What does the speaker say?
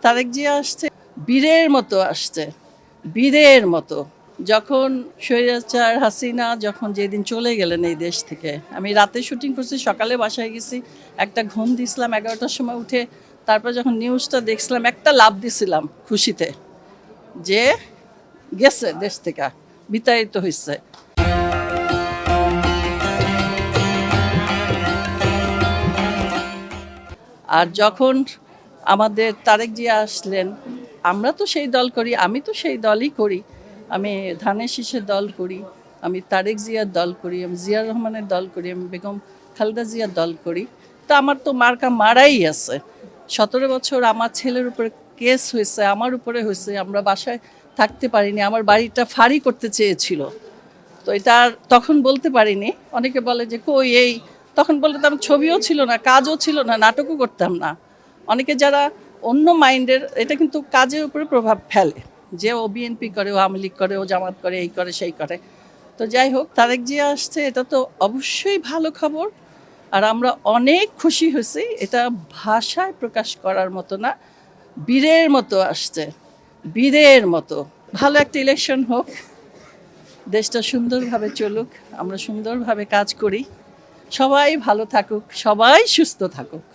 তারেক জিয়া আসছে, বীরের মতো আসছে, বীরের মতো। যখন স্বৈরাচার হাসিনা যখন যেদিন চলে গেলেন এই দেশ থেকে, আমি রাতে শুটিং করছি, সকালে বাসায় গেছি, একটা ঘুম দিছিলাম 11টার সময় উঠে। তারপর যখন নিউজটা দেখছিলাম, একটা লাভ দিছিলাম খুশিতে যে গেছে দেশ থেকে, বিতাড়িত হয়েছে। আর যখন আমাদের তারেক জিয়া আসলেন, আমরা তো সেই দল করি, আমি তো সেই দলই করি। আমি ধানের শীষের দল করি, আমি তারেক জিয়ার দল করি, আমি জিয়ার রহমানের দল করি, আমি বেগম খালেদা জিয়ার দল করি। তো আমার তো মার্কা মারাই আছে। 17 বছর আমার ছেলের উপরে কেস হয়েছে, আমার উপরে হয়েছে, আমরা বাসায় থাকতে পারিনি, আমার বাড়িটা ফাঁড়ি করতে চেয়েছিল। তো এটা আর তখন বলতে পারিনি। অনেকে বলে যে কই এই, তখন বলতাম ছবিও ছিল না, কাজও ছিল না, নাটকও করতাম না। অনেকে যারা অন্য মাইন্ডের, এটা কিন্তু কাজের উপরে প্রভাব ফেলে, যে ও বিএনপি করে, ও আওয়ামী লীগ করে, ও জামাত করে, এই করে সেই করে। তো যাই হোক, তারেক জিয়া আসছে, এটা তো অবশ্যই ভালো খবর। আর আমরা অনেক খুশি হয়েছি, এটা ভাষায় প্রকাশ করার মতো না। বীরের মতো আসছে, বীরের মতো। ভালো একটা ইলেকশন হোক, দেশটা সুন্দরভাবে চলুক, আমরা সুন্দরভাবে কাজ করি, সবাই ভালো থাকুক, সবাই সুস্থ থাকুক।